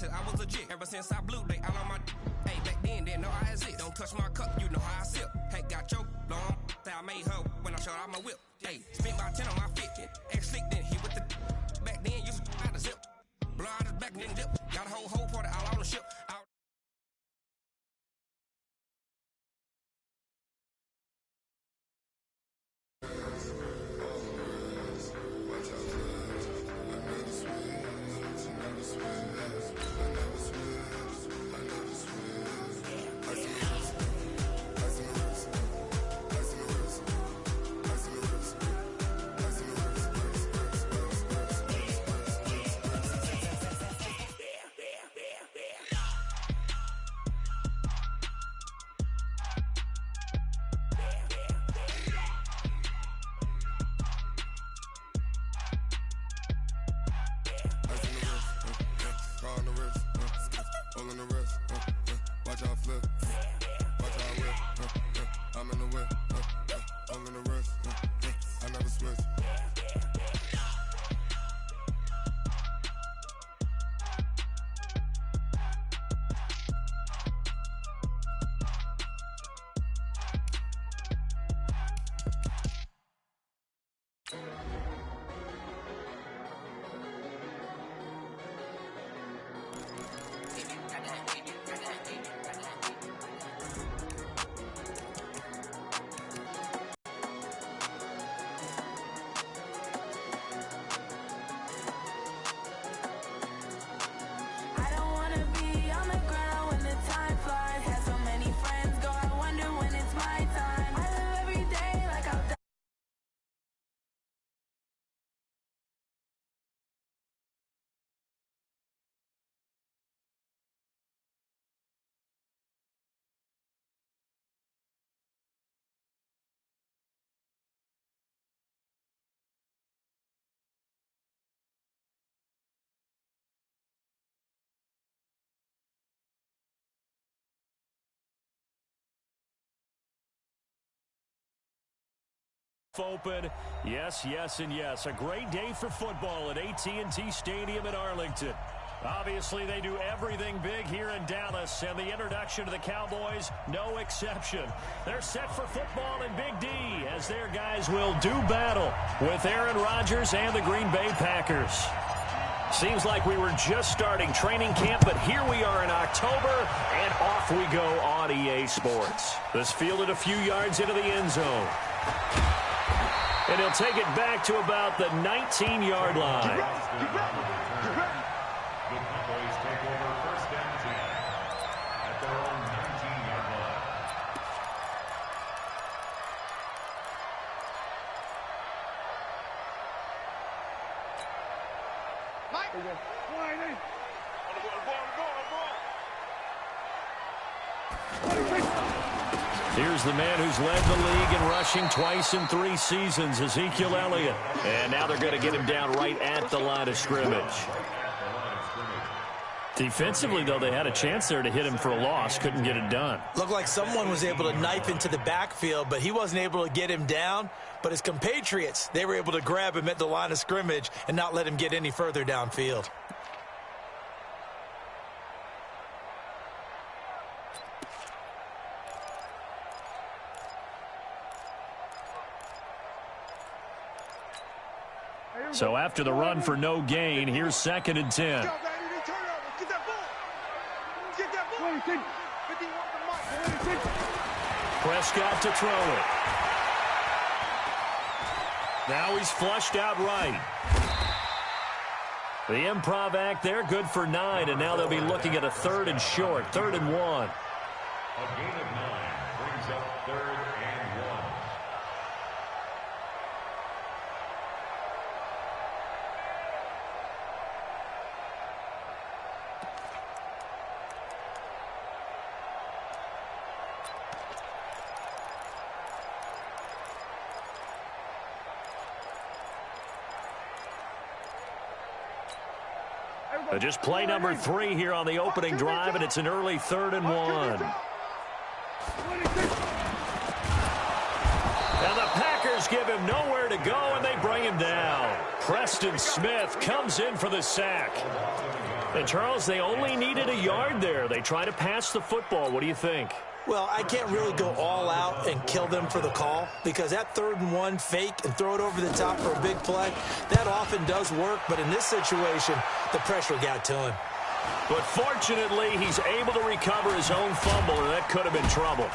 I was legit. Ever since I blew, they all on my hey, back then, didn't know I exist. Don't touch my cup, you know how I sip. Hey, got your long, say I made her when I showed out my whip. Hey, spent about 10 on my fit. Ex-slick, then he with the back then, used to out the zip. Blow out his back, then dip. Got a whole party all on the ship. Out watch out flip, watch out whip, I'm in the whip, all in the wrist, I never switch. Open. Yes, yes, and yes. A great day for football at AT&T Stadium in Arlington. Obviously, they do everything big here in Dallas, and the introduction to the Cowboys, no exception. They're set for football in Big D, as their guys will do battle with Aaron Rodgers and the Green Bay Packers. Seems like we were just starting training camp, but here we are in October, and off we go on EA Sports. This fielded a few yards into the end zone. And he'll take it back to about the 19-yard line. The Cowboys take over first and 10 at their own 19-yard line. Here's the man who's led the league in rushing twice in 3 seasons, Ezekiel Elliott. And now they're going to get him down right at the line of scrimmage. Defensively, though, they had a chance there to hit him for a loss. Couldn't get it done. Looked like someone was able to knife into the backfield, but he wasn't able to get him down. But his compatriots, they were able to grab him at the line of scrimmage and not let him get any further downfield. So after the run for no gain, here's 2nd and 10. Prescott to throw it. Now he's flushed out right. The improv act there, good for 9, and now they'll be looking at a 3rd and short, 3rd and 1. A gain of 9 brings up 3rd and 1. Just play number 3 here on the opening drive, and it's an early 3rd and 1. And the Packers give him nowhere to go, and they bring him down. Preston Smith comes in for the sack. And, Charles, they only needed a yard there. They try to pass the football. What do you think? Well, I can't really go all out and kill them for the call because that 3rd and 1 fake and throw it over the top for a big play, that often does work. But in this situation, the pressure got to him. But fortunately, he's able to recover his own fumble, and that could have been trouble.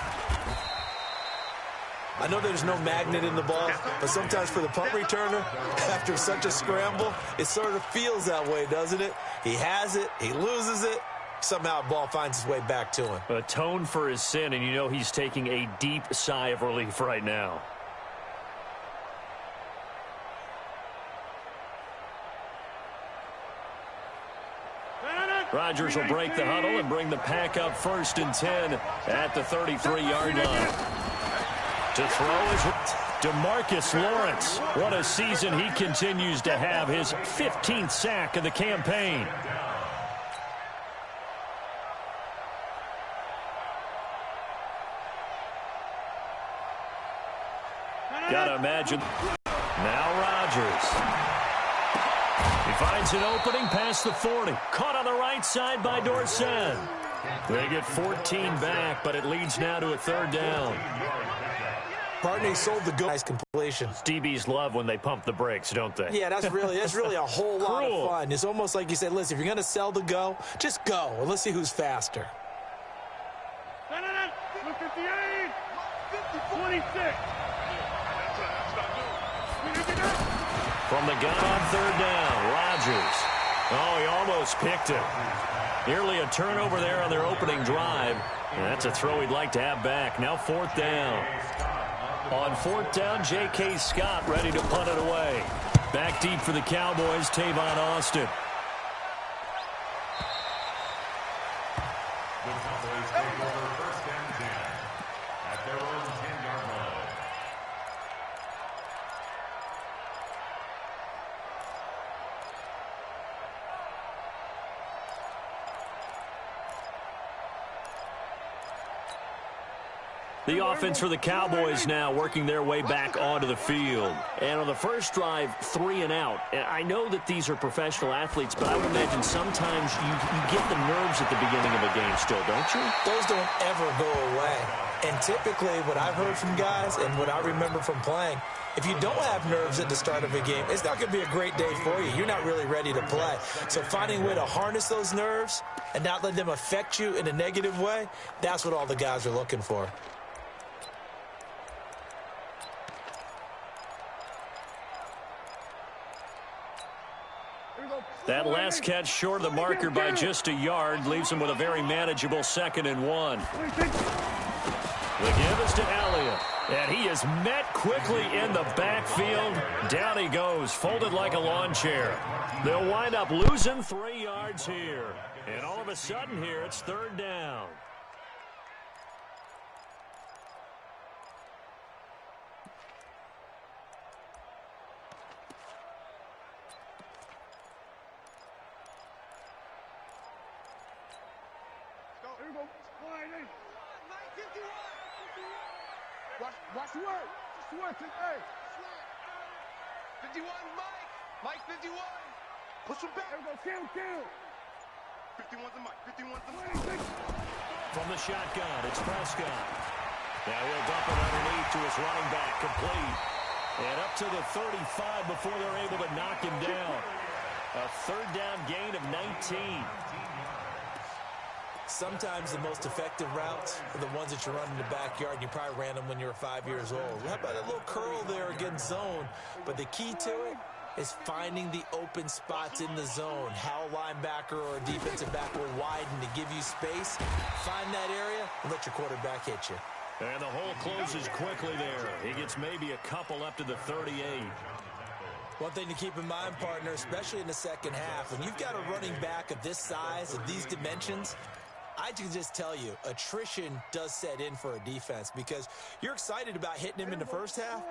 I know there's no magnet in the ball, but sometimes for the punt returner, after such a scramble, it sort of feels that way, doesn't it? He has it, he loses it. Somehow the ball finds its way back to him. Atone for his sin, and you know he's taking a deep sigh of relief right now. Rodgers will break the huddle and bring the Pack up 1st and 10 at the 33-yard line. To throw is DeMarcus Lawrence. What a season he continues to have. His 15th sack of the campaign. Gotta imagine. Now Rodgers. He finds an opening past the 40. Caught on the right side by Dorsett. They get 14 back, but it leads now to a 3rd down. Barney sold the nice completion. DBs love when they pump the brakes, don't they? Yeah, that's really a whole lot of fun. It's almost like you said, listen, if you're going to sell the go, just go. And let's see who's faster. 58, 26. From the gun on 3rd down, Rodgers. Oh, he almost picked it. Nearly a turnover there on their opening drive. And that's a throw he'd like to have back. Now 4th down. On 4th down, J.K. Scott ready to punt it away. Back deep for the Cowboys, Tavon Austin. The Cowboys take over 1st and 10 at their own 10-yard line. The offense for the Cowboys now working their way back onto the field. And on the first drive, 3 and out. I know that these are professional athletes, but I would imagine sometimes you get the nerves at the beginning of a game still, don't you? Those don't ever go away. And typically what I've heard from guys and what I remember from playing, if you don't have nerves at the start of a game, it's not going to be a great day for you. You're not really ready to play. So finding a way to harness those nerves and not let them affect you in a negative way, that's what all the guys are looking for. That last catch short of the marker by just a yard leaves him with a very manageable 2nd and 1. The give is to Elliott. And he is met quickly in the backfield. Down he goes, folded like a lawn chair. They'll wind up losing 3 yards here. And all of a sudden here, it's 3rd down. Watch the work. Swerve to A. 51, Mike. Mike 51. Push him back. There we go. Kill. 51's the Mike. 51's the Mike. From the shotgun, it's Prescott. Now he'll dump it underneath to his running back, complete. And up to the 35 before they're able to knock him down. A 3rd down gain of 19. Sometimes the most effective routes are the ones that you run in the backyard. You probably ran them when you were 5 years old. How about a little curl there against zone? But the key to it is finding the open spots in the zone. How a linebacker or a defensive back will widen to give you space. Find that area and let your quarterback hit you. And the hole closes quickly there. He gets maybe a couple up to the 38. One thing to keep in mind, partner, especially in the second half, when you've got a running back of this size, of these dimensions, I can just tell you, attrition does set in for a defense because you're excited about hitting him in the first half.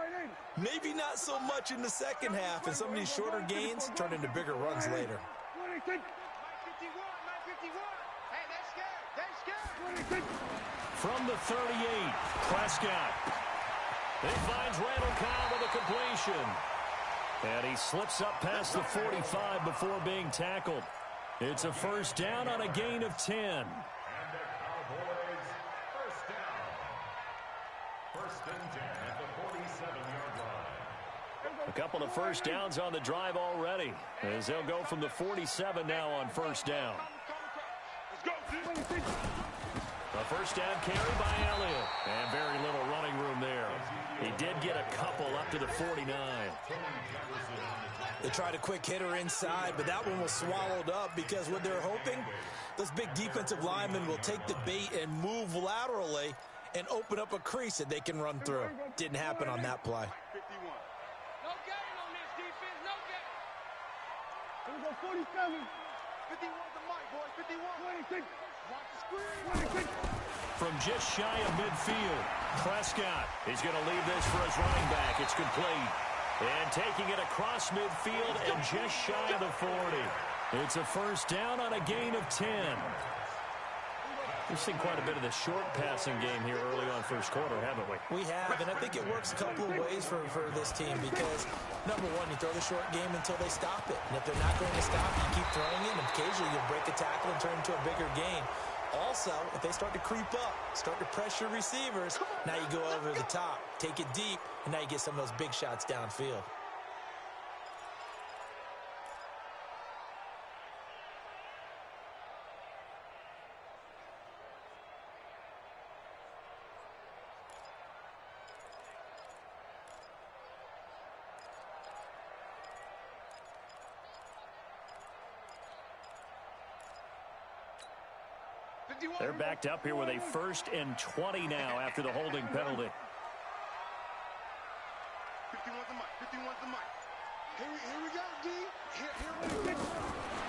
Maybe not so much in the second half, and some of these shorter gains turn into bigger runs later. From the 38, Prescott. He finds Randall Cobb with a completion. And he slips up past the 45 before being tackled. It's a first down on a gain of 10. And the Cowboys first down. First and 10 at the 47-yard line. A couple of first downs on the drive already, as they'll go from the 47 now on first down. A first down carry by Elliott, and very little running room there. He did get a couple up to the 49. They tried a quick hitter inside, but that one was swallowed up because what they're hoping, those big defensive linemen will take the bait and move laterally and open up a crease that they can run through. Didn't happen on that play. 51. No gain on this defense, no gain. Here we go, 47. 51's the mic, boys, 51. 26. Watch the screen. 26. From just shy of midfield, Prescott is going to leave this for his running back. It's complete. And taking it across midfield and just shy of the 40. It's a first down on a gain of 10. We've seen quite a bit of the short passing game here early on first quarter, haven't we? We have, and I think it works a couple of ways for this team because, number one, you throw the short game until they stop it. And if they're not going to stop it, you keep throwing it, and occasionally you'll break a tackle and turn it into a bigger gain. Also, if they start to creep up, start to pressure receivers, now you go over the top, take it deep, and now you get some of those big shots downfield. They're backed up here with a 1st and 20 now after the holding penalty. 51's the mic, 51's the mic. Here we go, D. Here.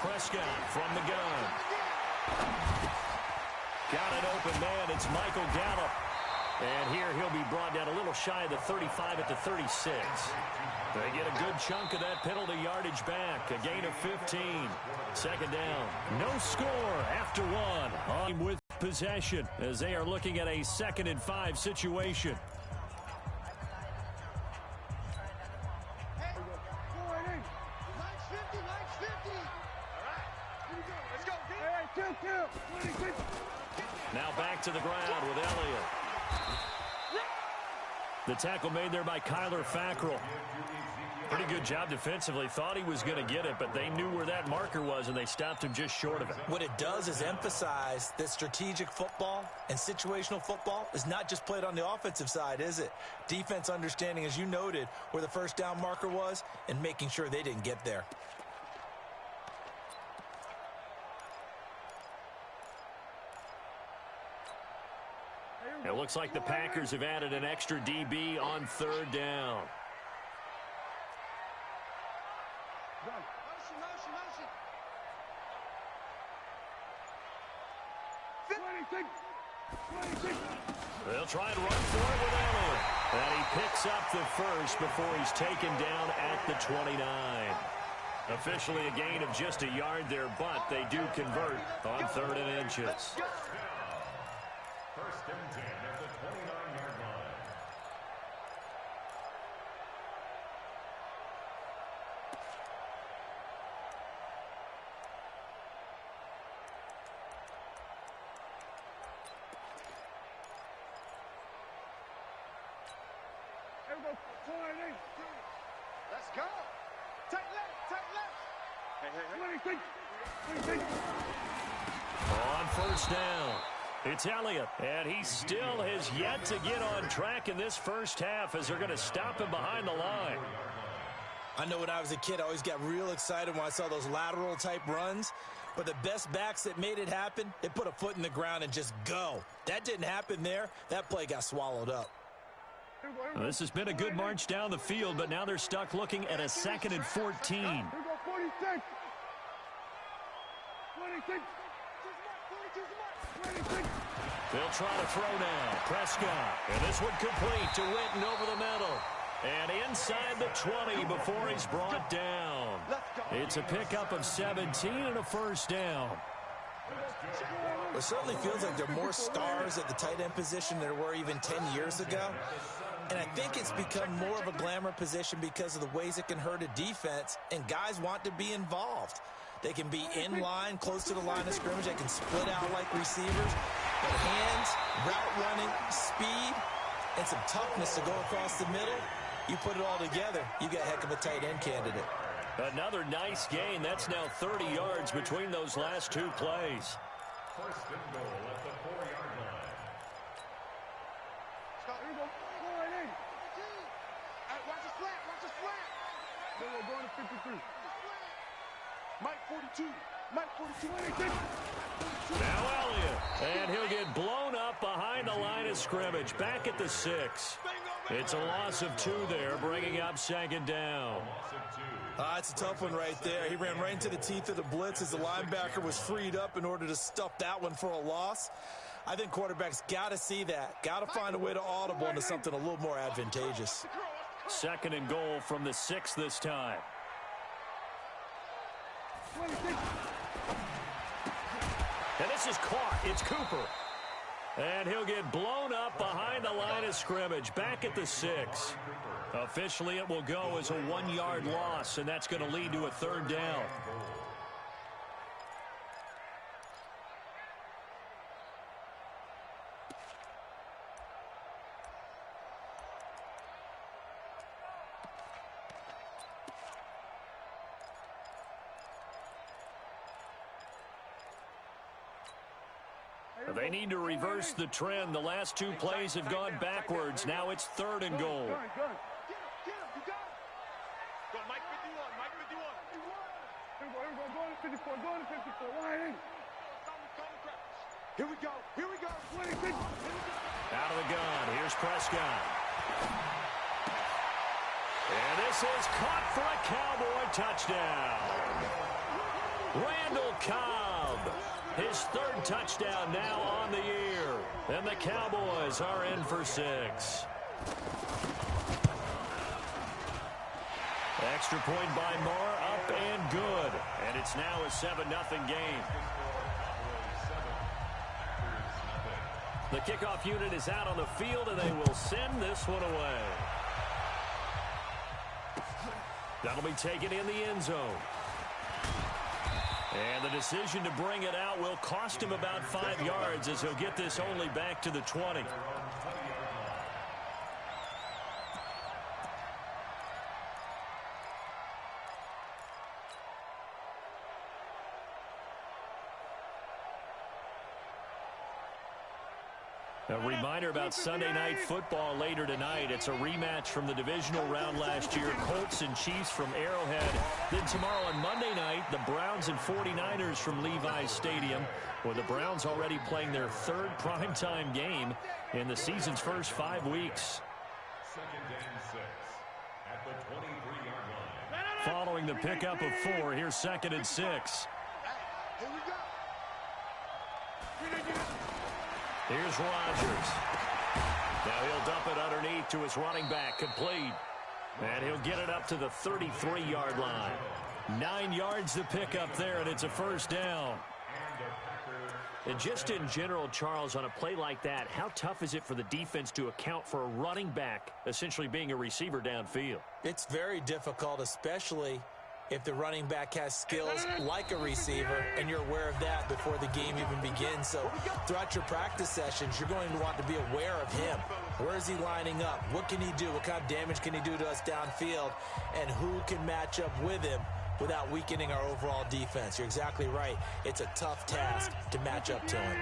Prescott from the gun. Got an open man. It's Michael Gallup. And here he'll be brought down a little shy of the 35 at the 36. They get a good chunk of that penalty yardage back. A gain of 15. Second down. No score after one. On with possession as they are looking at a 2nd and 5 situation. Now back to the ground with Elliott. The tackle made there by Kyler Fackrell. Pretty good job defensively. Thought he was going to get it, but they knew where that marker was, and they stopped him just short of it. What it does is emphasize that strategic football and situational football is not just played on the offensive side, is it? Defense understanding, as you noted, where the first down marker was and making sure they didn't get there. It looks like the Packers have added an extra DB on 3rd down. They'll try and run for it with Elliott. And he picks up the 1st before he's taken down at the 29. Officially a gain of just a yard there, but they do convert on 3rd and inches. First and 10 at the 29-yard line. Let's go. Take left. Hey. On first down, it's Elliott, and he still has yet to get on track in this first half as they're going to stop him behind the line. I know when I was a kid, I always got real excited when I saw those lateral-type runs. But the best backs that made it happen, they put a foot in the ground and just go. That didn't happen there. That play got swallowed up. Well, this has been a good march down the field, but now they're stuck looking at a 2nd and 14. Here we go, 46. 26. They'll try to throw now. Prescott. And this one complete to Witten over the middle. And inside the 20 before he's brought down. It's a pickup of 17 and a first down. It certainly feels like there are more stars at the tight end position than there were even 10 years ago. And I think it's become more of a glamour position because of the ways it can hurt a defense, and guys want to be involved. They can be in line, close to the line of scrimmage. They can split out like receivers. But hands, route running, speed, and some toughness to go across the middle, you put it all together, you got a heck of a tight end candidate. Another nice gain. That's now 30 yards between those last two plays. First and goal at the 4-yard line. Stop. Here we go. Go right in. Watch the slant. Watch the slant. We're going to 53. Mike 42. Mike 42. Now Elliott. And he'll get blown up behind the line of scrimmage. Back at the 6. It's a loss of 2 there, bringing up second down. It's a tough one right there. He ran right into the teeth of the blitz as the linebacker was freed up in order to stuff that one for a loss. I think quarterbacks got to see that. Got to find a way to audible into something a little more advantageous. Second and goal from the 6 this time. And this is caught. It's Cooper. And he'll get blown up behind the line of scrimmage. Back at the 6. Officially, it will go as a 1-yard loss, and that's going to lead to a third down. They need to reverse the trend. The last 2 plays have gone backwards. Now it's third and goal. Get him. You got it. Go, Mike 51. Mike 51. Here we go. Go to 54. Go to 54. Line in. Here we go. 26. Out of the gun. Here's Prescott. And this is caught for a Cowboy touchdown. Randall Cobb. His 3rd touchdown now on the year. And the Cowboys are in for 6. Extra point by Moore, up and good. And it's now a 7-0 game. The kickoff unit is out on the field, and they will send this one away. That'll be taken in the end zone. And the decision to bring it out will cost him about 5 yards as he'll get this only back to the 20. A reminder about Sunday Night Football later tonight. It's a rematch from the divisional round last year. Colts and Chiefs from Arrowhead. Then tomorrow on Monday night, the Browns and 49ers from Levi's Stadium, with the Browns already playing their 3rd primetime game in the season's first 5 weeks. Second and 6 at the 23-yard line. Following the pickup of 4, here's 2nd and 6. Here we go. Here's Rodgers. Now he'll dump it underneath to his running back, complete. And he'll get it up to the 33-yard line. 9 yards to pick up there, and it's a first down. And just in general, Charles, on a play like that, how tough is it for the defense to account for a running back essentially being a receiver downfield? It's very difficult, especially if the running back has skills like a receiver, and you're aware of that before the game even begins. So throughout your practice sessions, you're going to want to be aware of him. Where is he lining up? What can he do? What kind of damage can he do to us downfield? And who can match up with him without weakening our overall defense? You're exactly right. It's a tough task to match up to him.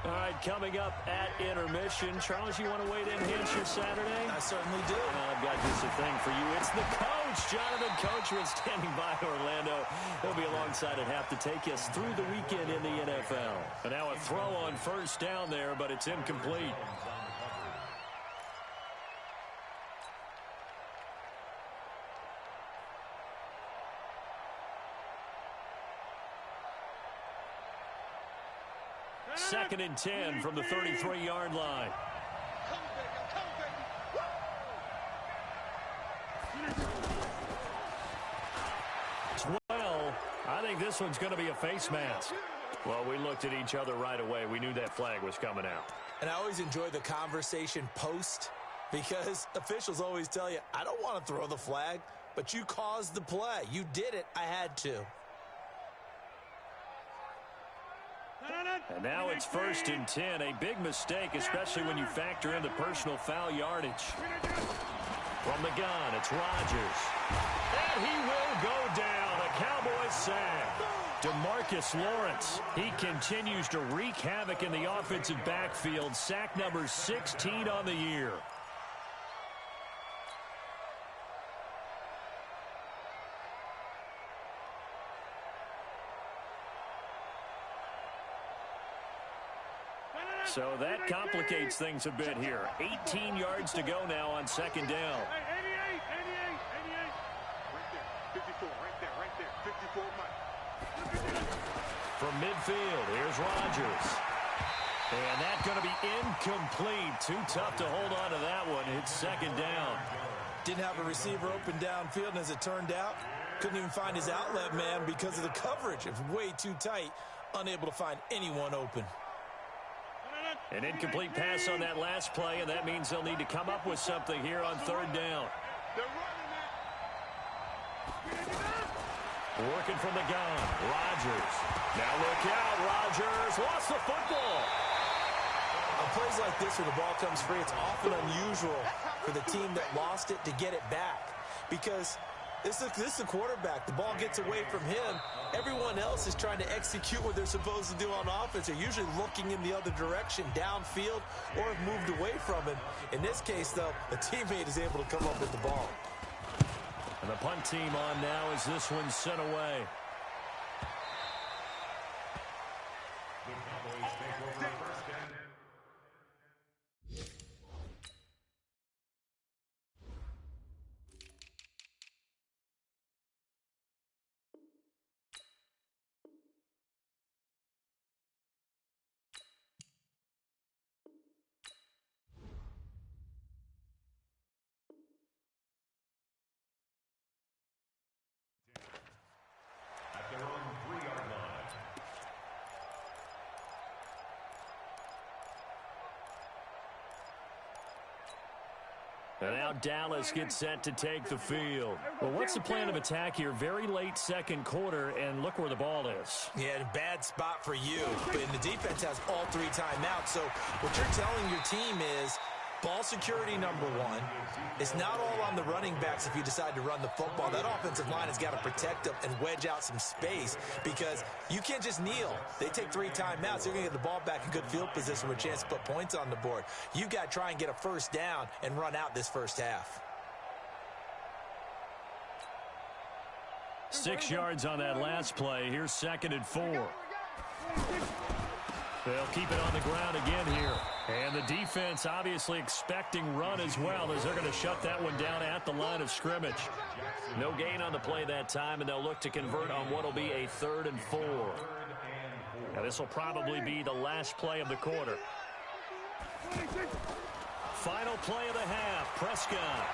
All right, coming up at intermission. Charles, you want to weigh in enhance your Saturday? I certainly do. I've got just a thing for you. It's the coach, Jonathan Coachman, standing by Orlando. He'll be alongside at half to take us through the weekend in the NFL. And now a throw on first down there, but it's incomplete. Second and 10 from the 33-yard line. Well, I think this one's going to be a face mask. Well, we looked at each other right away. We knew that flag was coming out. And I always enjoy the conversation post because officials always tell you, I don't want to throw the flag, but you caused the play. You did it. I had to. And now it's 1st and 10. A big mistake, especially when you factor in the personal foul yardage. From the gun, it's Rodgers. And he will go down. A Cowboys sack. DeMarcus Lawrence, he continues to wreak havoc in the offensive backfield. Sack number 16 on the year. So that complicates things a bit here. 18 yards to go now on 2nd down. 88. Right there. 54, right there. 54, Mike. From midfield, here's Rodgers. And that's going to be incomplete. Too tough to hold on to that one. It's 2nd down. Didn't have a receiver open downfield, and as it turned out, couldn't even find his outlet man because of the coverage. It was way too tight, unable to find anyone open. An incomplete pass on that last play, and that means they'll need to come up with something here on 3rd down. Working from the gun, Rodgers. Now look out, Rodgers lost the football. On plays like this where the ball comes free, it's often unusual for the team that lost it to get it back because this is the quarterback. The ball gets away from him. Everyone else is trying to execute what they're supposed to do on offense. They're usually looking in the other direction, downfield, or have moved away from him. In this case, though, the teammate is able to come up with the ball. And the punt team on now as this one's sent away. The Cowboys take over 1st down. At their own 3-yard line. And now Dallas gets set to take the field. Well, what's the plan of attack here? Very late 2nd quarter, and look where the ball is. Yeah, a bad spot for you. But the defense has all 3 timeouts. So what you're telling your team is ball security number 1. It's not all on the running backs if you decide to run the football. That offensive line has got to protect them and wedge out some space because you can't just kneel. They take 3 timeouts. They're going to get the ball back in good field position with a chance to put points on the board. You got to try and get a 1st down and run out this 1st half. 6 yards on that last play. Here's 2nd and 4. They'll keep it on the ground again here. And the defense obviously expecting run as well as they're going to shut that one down at the line of scrimmage. No gain on the play that time, and they'll look to convert on what will be a 3rd and 4. Now this will probably be the last play of the quarter. Final play of the half. Prescott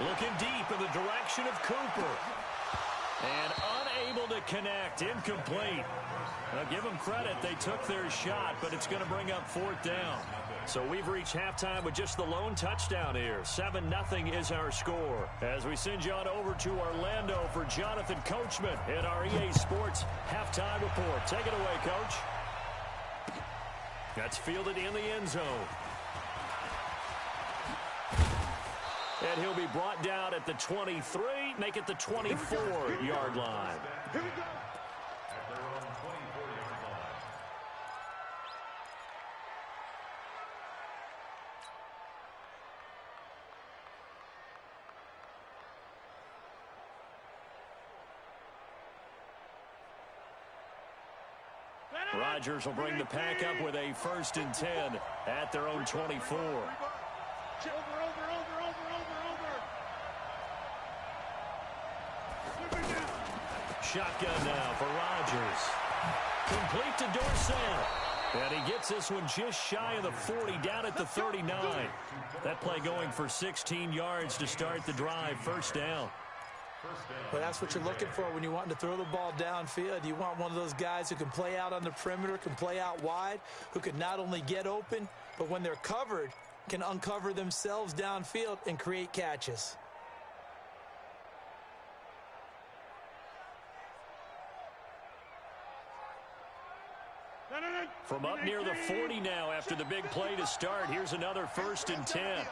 looking deep in the direction of Cooper. And unable to connect. Incomplete. Now, give them credit. They took their shot, but it's going to bring up 4th down. So we've reached halftime with just the lone touchdown here. 7-0 is our score. As we send you on over to Orlando for Jonathan Coachman in our EA Sports Halftime Report. Take it away, Coach. That's fielded in the end zone. And he'll be brought down at the 23, make it the 24-yard line. Here we go. At their own 24-yard line. Rodgers will bring the pack up with a 1st and 10 at their own 24. Shotgun now for Rodgers. Complete to Dorsett. And he gets this one just shy of the 40, down at the 39. That play going for 16 yards to start the drive. 1st down. Well, that's what you're looking for when you want to throw the ball downfield. You want one of those guys who can play out on the perimeter, can play out wide, who can not only get open, but when they're covered, can uncover themselves downfield and create catches. From up near the 40 now after the big play to start, here's another 1st and 10.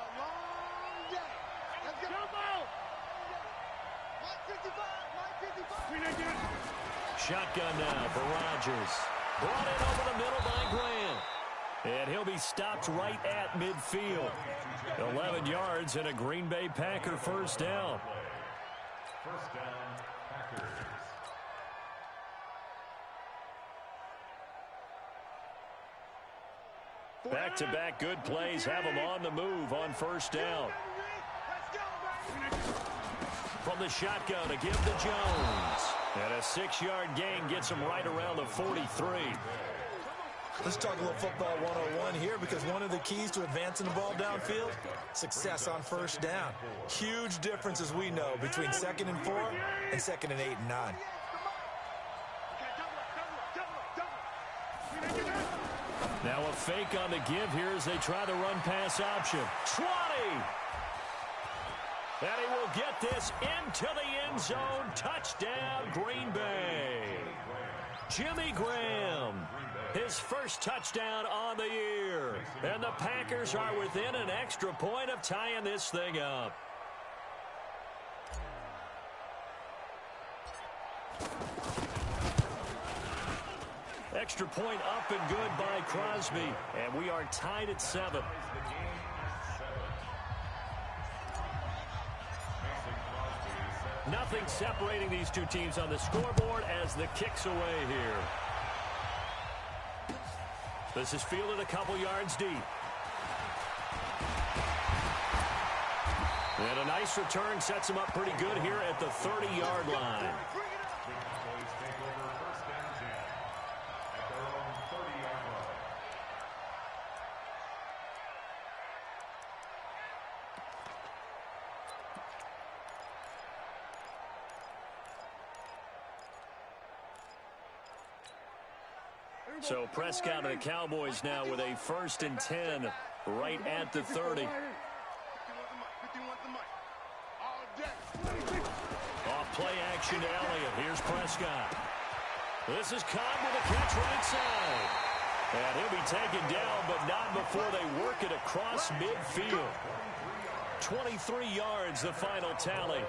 Shotgun now for Rodgers. Brought in over the middle by Graham. And he'll be stopped right at midfield. 11 yards and a Green Bay Packer 1st down. First down, Packers. Back-to-back good plays have them on the move on 1st down. From the shotgun to give to Jones. And a 6-yard gain gets him right around the 43. Let's talk a little football 101 here, because one of the keys to advancing the ball downfield, success on 1st down. Huge difference, as we know, between 2nd and 4 and 2nd and 8 and 9. Now a fake on the give here as they try the run-pass option. 20! And he will get this into the end zone. Touchdown, Green Bay. Jimmy Graham, his first touchdown on the year. And the Packers are within an extra point of tying this thing up. Extra point up and good by Crosby. And we are tied at 7. Nothing separating these two teams on the scoreboard as the kick's away here. This is fielded a couple yards deep. And a nice return sets him up pretty good here at the 30-yard line. So Prescott and the Cowboys now with a 1st and 10 right at the 30. Off play action to Elliott. Here's Prescott. This is Cobb with a catch right side. And he'll be taken down, but not before they work it across midfield. 23 yards, the final tally.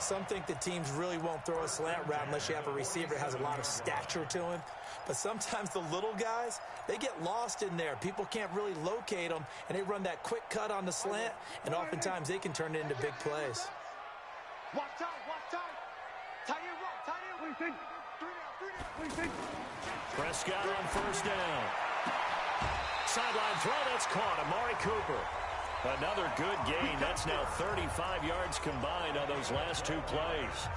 Some think the teams really won't throw a slant route unless you have a receiver that has a lot of stature to him. But sometimes the little guys, they get lost in there. People can't really locate them, and they run that quick cut on the slant, and oftentimes they can turn it into big plays. Watch tight, watch tight. Tight end roll, tight end. What do you think? 3 down, 3 down. What do you think? Prescott on 1st down. Sideline throw, that's caught. Amari Cooper. Another good gain. That's now 35 yards combined on those last 2 plays.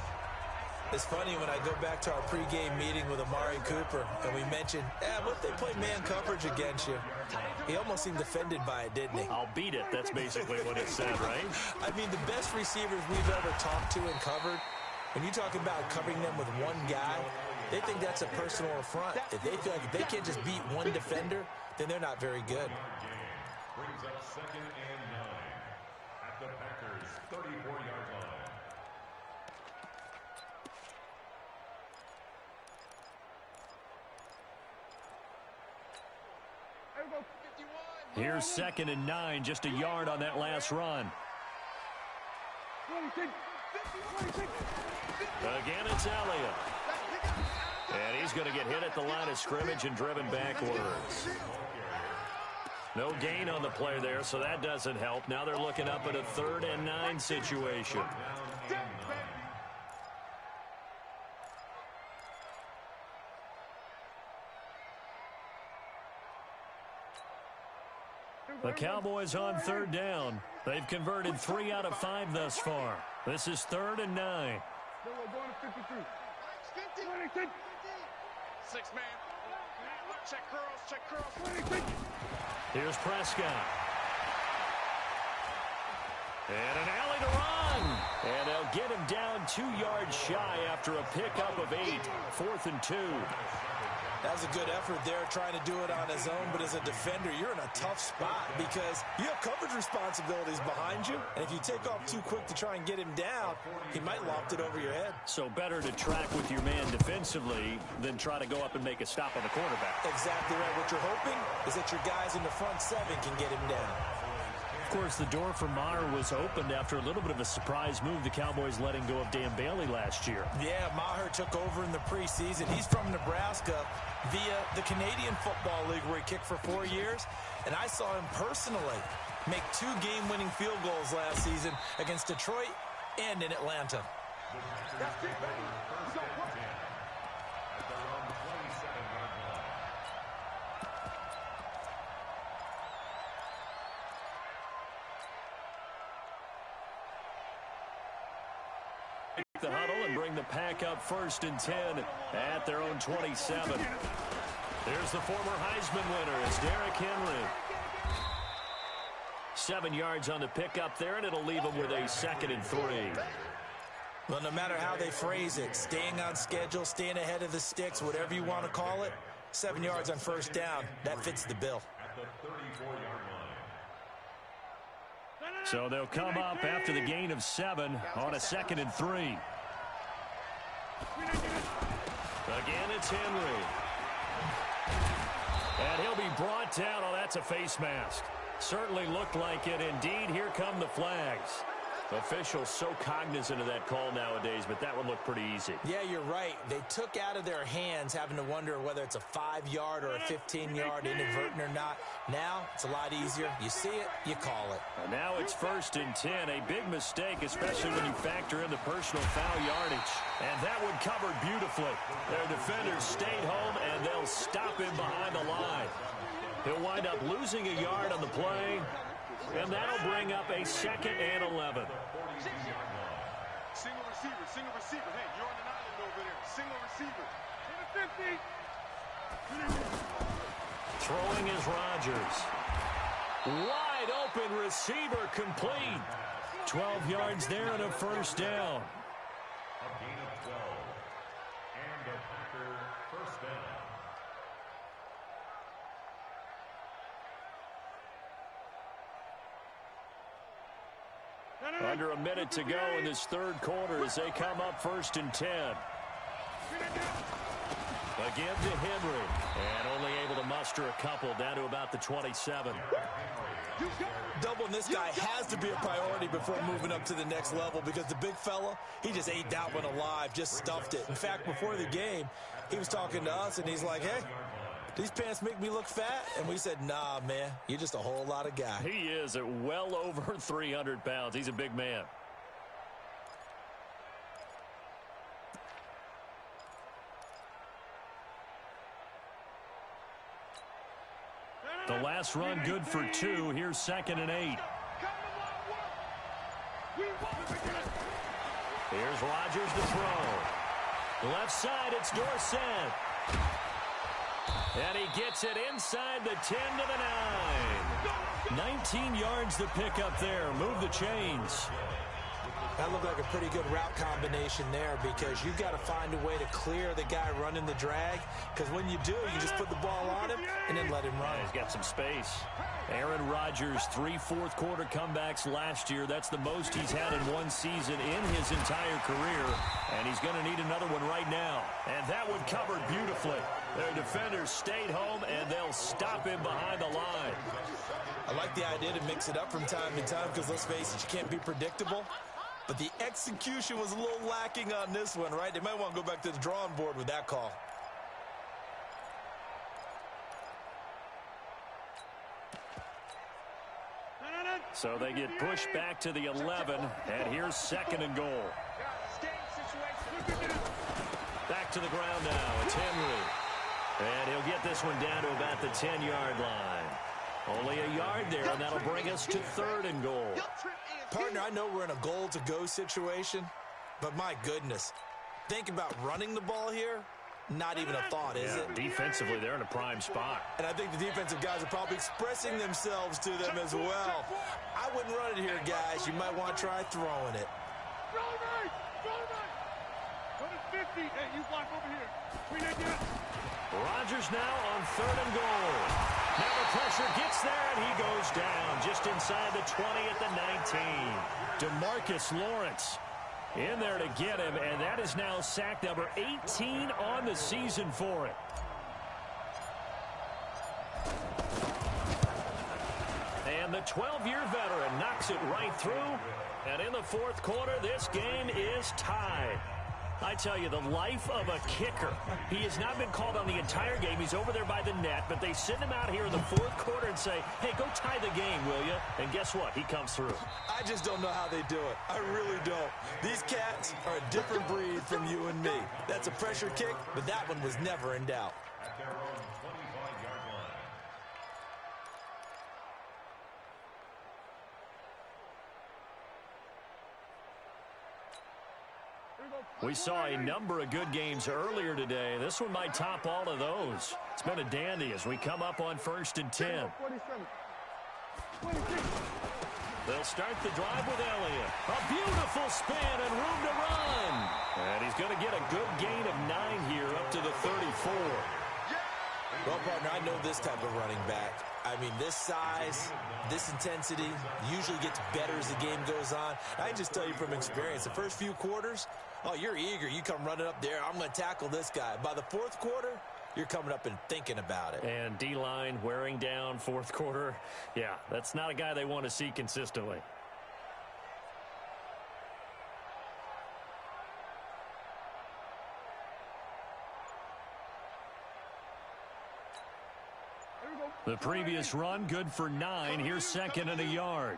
It's funny when I go back to our pregame meeting with Amari Cooper, and we mentioned, what if they play man coverage against you? He almost seemed offended by it, didn't he? I'll beat it. That's basically what it said, right? I mean, the best receivers we've ever talked to and covered, when you talk about covering them with one guy, they think that's a personal affront. If they feel like if they can't just beat one defender, then they're not very good. Brings up 2nd and 9 at the Packers' 34-yard line. Here's 2nd and 9, just a yard on that last run. Again, it's Elliott. And he's going to get hit at the line of scrimmage and driven backwards. No gain on the play there, so that doesn't help. Now they're looking up at a 3rd and 9 situation. The Cowboys on 3rd down. They've converted 3 out of 5 thus far. This is 3rd and 9. 6 man. Check curls, check curls. Here's Prescott. And an alley to run. And they'll get him down 2 yards shy after a pickup of 8. 4th and 2. That was a good effort there, trying to do it on his own. But as a defender, you're in a tough spot because you have coverage responsibilities behind you. And if you take off too quick to try and get him down, he might loft it over your head. So better to track with your man defensively than try to go up and make a stop on the quarterback. Exactly right. What you're hoping is that your guys in the front 7 can get him down. Of course, the door for Maher was opened after a little bit of a surprise move. The Cowboys letting go of Dan Bailey last year. Yeah, Maher took over in the preseason. He's from Nebraska via the Canadian Football League, where he kicked for 4 years. And I saw him personally make 2 game-winning field goals last season against Detroit and in Atlanta. That's it, baby. First and 10 at their own 27-yard line. The huddle and bring the pack up 1st and 10 at their own 27. There's the former Heisman winner. It's Derrick Henry. 7 yards on the pickup there, and it'll leave him with a 2nd and 3. Well, no matter how they phrase it, staying on schedule, staying ahead of the sticks, whatever you want to call it, 7 yards on 1st down, that fits the bill. At the 34-yard line. So they'll come up after the gain of 7 on a 2nd and 3. Again, it's Henry. And he'll be brought down. Oh, that's a face mask. Certainly looked like it. Indeed, here come the flags. Officials so cognizant of that call nowadays, but that one looked pretty easy. Yeah, you're right. They took out of their hands having to wonder whether it's a 5-yard or a 15-yard inadvertent or not. Now, it's a lot easier. You see it, you call it. And now it's 1st and 10. A big mistake, especially when you factor in the personal foul yardage. And that one covered beautifully. Their defenders stayed home, and they'll stop him behind the line. He'll wind up losing a yard on the play. And that'll bring up a 2nd and 11. Single receiver. Hey, you're on an island over there. Single receiver. To the 50. Throwing is Rodgers. Wide open receiver complete. 12 yards there and a 1st down. A gain of 12. And a Packer 1st down. Under a minute to go in this 3rd quarter as they come up 1st and 10. Again to Henry. And only able to muster a couple down to about the 27. Doubling this guy has to be a priority before moving up to the next level because the big fella, he just ate that one alive, just stuffed it. In fact, before the game, he was talking to us, and he's like, hey, these pants make me look fat? And we said, nah, man, you're just a whole lot of guy. He is at well over 300 pounds. He's a big man. The last run good for 2. Here's 2nd and 8. Here's Rodgers to throw. Left side, it's Dorsett. And he gets it inside the 10 to the 9. 19 yards to pick up there. Move the chains. That looked like a pretty good route combination there because you've got to find a way to clear the guy running the drag because when you do, you just put the ball on him and then let him run. He's got some space. Aaron Rodgers, 3 fourth-quarter comebacks last year. That's the most he's had in one season in his entire career, and he's going to need another one right now. And that one covered beautifully. Their defenders stayed home, and they'll stop him behind the line. I like the idea to mix it up from time to time because, let's face it, you can't be predictable. But the execution was a little lacking on this one, right? They might want to go back to the drawing board with that call. So they get pushed back to the 11, and here's 2nd and goal. Back to the ground now. It's Henry. And he'll get this one down to about the 10-yard line. Only a yard there, and that'll bring us to 3rd and goal. Partner, I know we're in a goal-to-go situation, but my goodness, think about running the ball here. Not even a thought, is it? Defensively, they're in a prime spot. And I think the defensive guys are probably expressing themselves to them as well. I wouldn't run it here, guys. You might want to try throwing it. Go to 50. Hey, you block over here. Bring that down. Rodgers now on 3rd and goal. Now the pressure gets there, and he goes down just inside the 20 at the 19. DeMarcus Lawrence in there to get him, and that is now sack number 18 on the season for him. And the 12-year veteran knocks it right through. And in the 4th quarter, this game is tied. I tell you, the life of a kicker. He has not been called on the entire game. He's over there by the net, but they send him out here in the 4th quarter and say, hey, go tie the game, will you? And guess what? He comes through. I just don't know how they do it. I really don't. These cats are a different breed from you and me. That's a pressure kick, but that one was never in doubt. At their own 25-yard line. We saw a number of good games earlier today. This one might top all of those. It's been a dandy as we come up on 1st and 10. They'll start the drive with Elliott. A beautiful spin and room to run. And he's going to get a good gain of 9 here up to the 34. Well, partner, I know this type of running back. I mean, this size, this intensity usually gets better as the game goes on. I can just tell you from experience, the first few quarters, oh, you're eager. You come running up there. I'm going to tackle this guy. By the 4th quarter, you're coming up and thinking about it. And D-line wearing down 4th quarter. Yeah, that's not a guy they want to see consistently. The previous run, good for 9. Here's 2nd and a yard.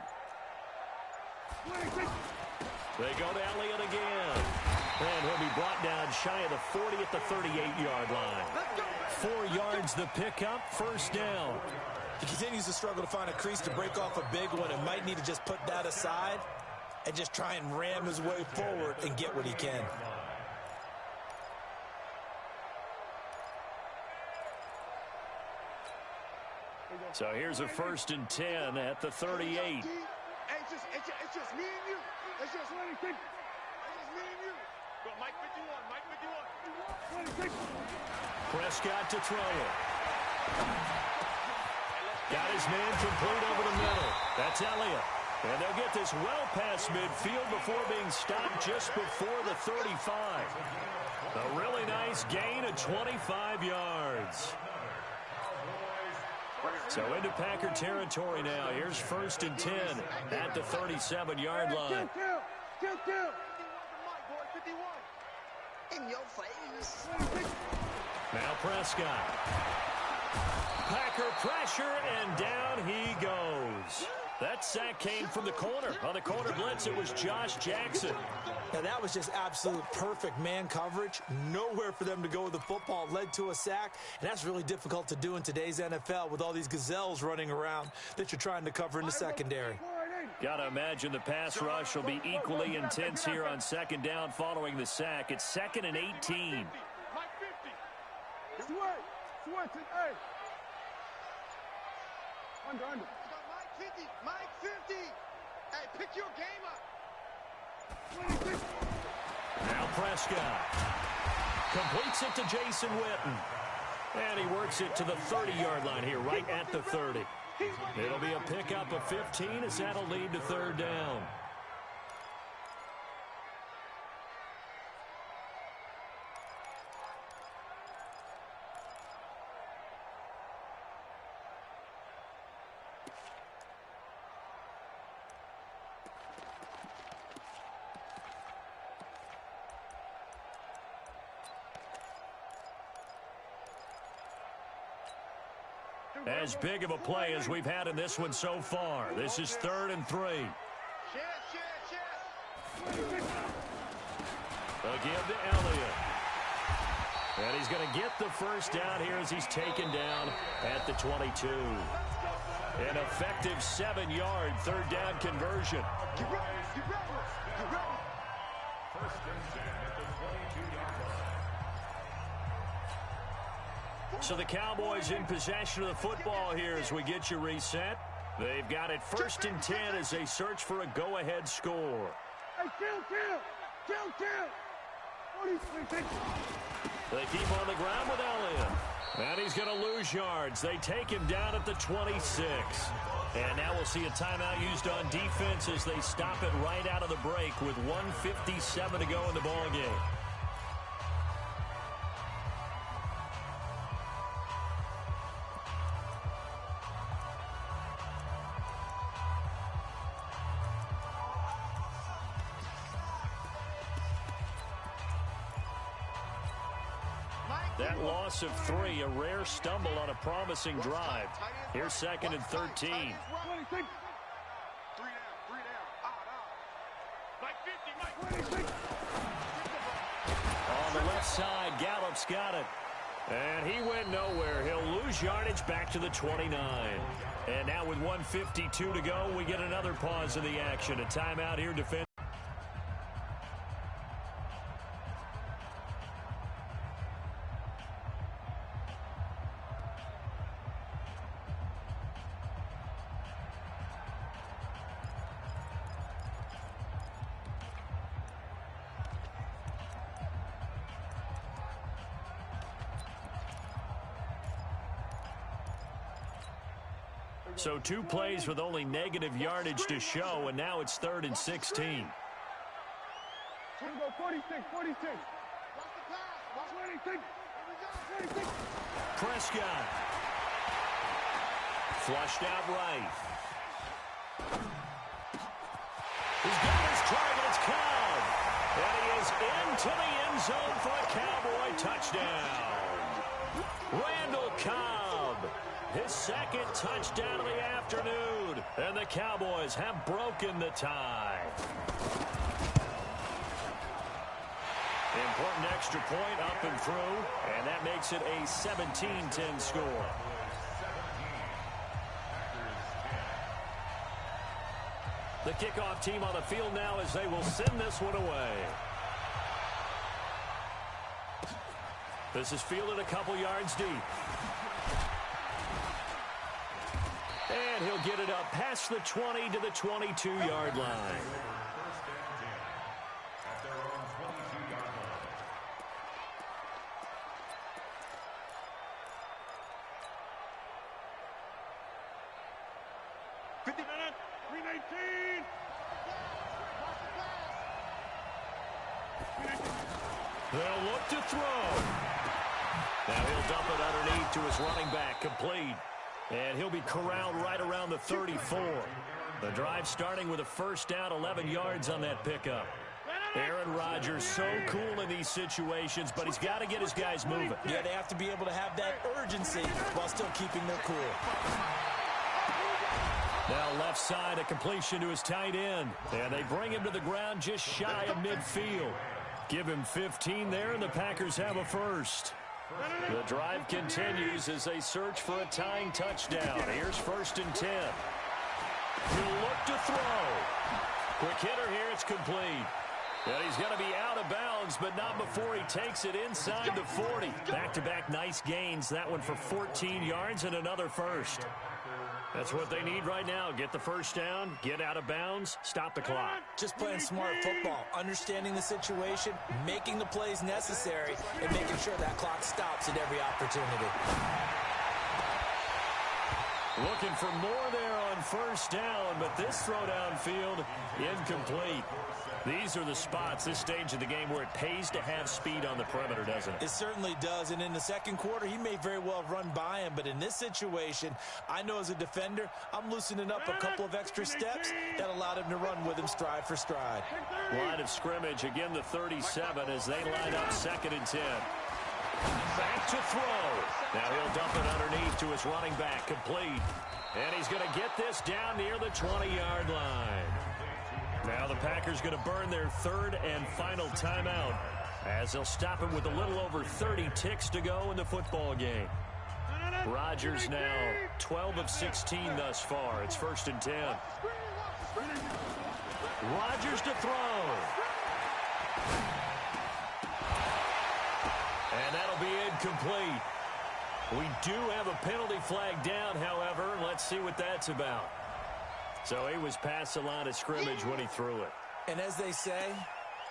They go to Elliott again. And he'll be brought down shy of the 40 at the 38-yard line. 4 yards the pickup, 1st down. He continues to struggle to find a crease to break off a big one and might need to just put that aside and just try and ram his way forward and get what he can. So here's a 1st and 10 at the 38. It's just me and you. It's just me and you. Go, Mike 51, Mike 51. Prescott to throw it. Got his man complete over the middle. That's Elliott. And they'll get this well past midfield before being stopped just before the 35. A really nice gain of 25 yards. So into Packer territory now. Here's 1st and 10 at the 37-yard line. In your face. Now Prescott. Packer pressure, and down he goes. That sack came from the corner. On the corner blitz, it was Josh Jackson. Now, that was just absolute perfect man coverage. Nowhere for them to go with the football. Led to a sack, and that's really difficult to do in today's NFL with all these gazelles running around that you're trying to cover in the secondary. Got to imagine the pass rush will be equally intense here on 2nd down following the sack. It's 2nd and 18. Mike 50. Switch it, hey. Under. Mike 50. Hey, pick your game up. Now Prescott completes it to Jason Witten. And he works it to the 30-yard line here, right at the 30. It'll be a pickup of 15 as that'll lead to 3rd down. As big of a play as we've had in this one so far. This is 3rd and 3. They'll give to Elliott. And he's going to get the 1st down here as he's taken down at the 22. An effective 7-yard 3rd down conversion. Get ready. 1st and 10 at the 22-yard line. So the Cowboys in possession of the football here as we get you reset. They've got it 1st and 10 as they search for a go-ahead score. Hey, kill. 46. They keep on the ground with Elliott. And he's going to lose yards. They take him down at the 26. And now we'll see a timeout used on defense as they stop it right out of the break with 1:57 to go in the ball game. That loss of 3, a rare stumble on a promising drive. Here's 2nd and 13. 3 down. Mike 50, Mike. 26. On the left side, Gallup's got it. And he went nowhere. He'll lose yardage back to the 29. And now with 1:52 to go, we get another pause in the action. A timeout here, defense. So 2 plays with only negative yardage to show, and now it's 3rd and 16. 46. 26. Prescott. Flushed out right. He's got his target. It's Cobb. And he is into the end zone for a Cowboy touchdown. Randall Cobb. His 2nd touchdown of the afternoon. And the Cowboys have broken the tie. Important extra point up and through. And that makes it a 17-10 score. The kickoff team on the field now as they will send this one away. This is fielded a couple yards deep. And he'll get it up past the 20 to the 22-yard line. At their own 22-yard line. Minutes. 3:19. They'll look to throw. Now he'll dump it underneath to his running back, complete. And he'll be corralled right around the 34. The drive starting with a first down, 11 yards on that pickup. Aaron Rodgers so cool in these situations, but he's got to get his guys moving. Yeah, they have to be able to have that urgency while still keeping their cool. Now left side, a completion to his tight end. And they bring him to the ground just shy of midfield. Give him 15 there, and the Packers have a first. The drive continues as they search for a tying touchdown. Here's 1st and 10. He'll look to throw. Quick hitter here, it's complete. And he's going to be out of bounds, but not before he takes it inside the 40. Back-to-back nice gains. That one for 14 yards and another first. That's what they need right now. Get the first down, get out of bounds, stop the clock. Just playing smart football, understanding the situation, making the plays necessary, and making sure that clock stops at every opportunity. Looking for more there on first down, but this throw downfield, incomplete. These are the spots, this stage of the game, where it pays to have speed on the perimeter, doesn't it? It certainly does, and in the second quarter, he may very well have run by him, but in this situation, I know as a defender, I'm loosening up a couple of extra steps that allowed him to run with him stride for stride. Line of scrimmage, again the 37 as they line up 2nd and 10. Back to throw. Now he'll dump it underneath to his running back, complete. And he's going to get this down near the 20-yard line. Now the Packers going to burn their 3rd and final timeout as they'll stop him with a little over 30 ticks to go in the football game. Rodgers now 12 of 16 thus far. It's 1st and 10. Rodgers to throw. And that'll be incomplete. We do have a penalty flag down, however. Let's see what that's about. So he was past the line of scrimmage when he threw it. And as they say,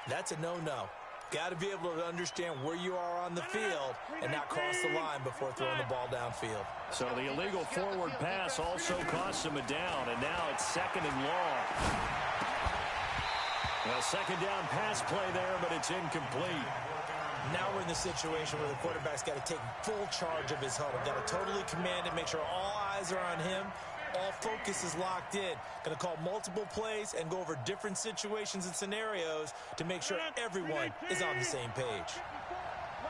that's a no-no. Got to be able to understand where you are on the field and not cross the line before throwing the ball downfield. So the illegal forward pass also cost him a down, and now it's 2nd and long. A 2nd down pass play there, but it's incomplete. Now we're in the situation where the quarterback's got to take full charge of his huddle. Got to totally command it, make sure all eyes are on him. All focus is locked in. Going to call multiple plays and go over different situations and scenarios to make sure everyone is on the same page.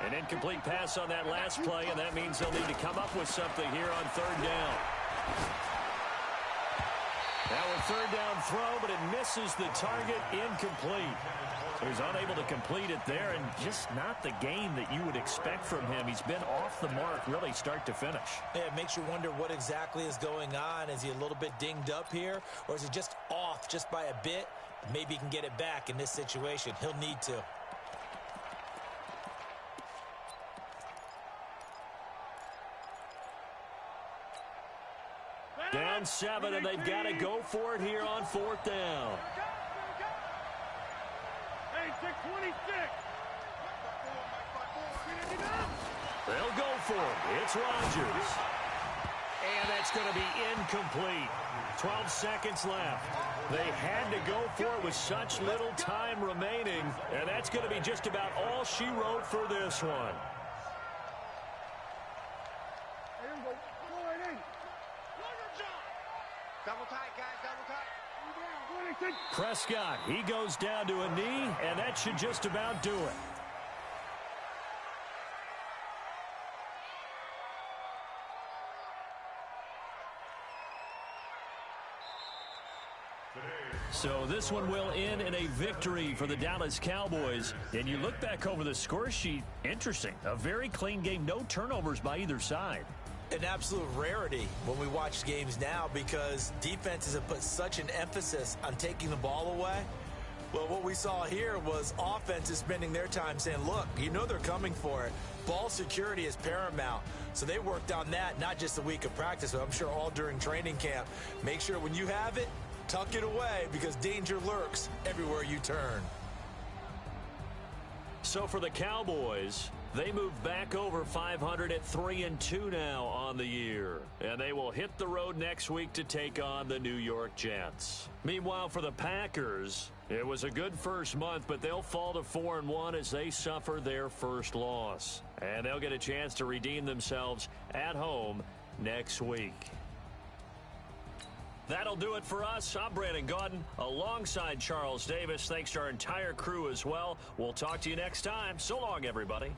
An incomplete pass on that last play, and that means they'll need to come up with something here on 3rd down. Now a 3rd down throw, but it misses the target, incomplete. So he's unable to complete it there, and just not the game that you would expect from him. He's been off the mark really start to finish. Yeah, it makes you wonder what exactly is going on. Is he a little bit dinged up here, or is he just off just by a bit? Maybe he can get it back in this situation. He'll need to. Down 7, and they've got to go for it here on 4th down. They'll go for it. It's Rodgers. And that's going to be incomplete. 12 seconds left. They had to go for it with such little time remaining, and that's going to be just about all she wrote for this one. Double tight, guys, double tight. Prescott, he goes down to a knee, and that should just about do it. So this one will end in a victory for the Dallas Cowboys. And you look back over the score sheet, interesting. A very clean game, no turnovers by either side. An absolute rarity when we watch games now because defenses have put such an emphasis on taking the ball away. Well, what we saw here was offenses spending their time saying, look, you know they're coming for it. Ball security is paramount. So they worked on that, not just a week of practice, but I'm sure all during training camp. Make sure when you have it, tuck it away because danger lurks everywhere you turn. So for the Cowboys, they move back over 500 at 3-2 now on the year. And they will hit the road next week to take on the New York Jets. Meanwhile, for the Packers, it was a good first month, but they'll fall to 4-1 as they suffer their first loss. And they'll get a chance to redeem themselves at home next week. That'll do it for us. I'm Brandon Gaudin alongside Charles Davis. Thanks to our entire crew as well. We'll talk to you next time. So long, everybody.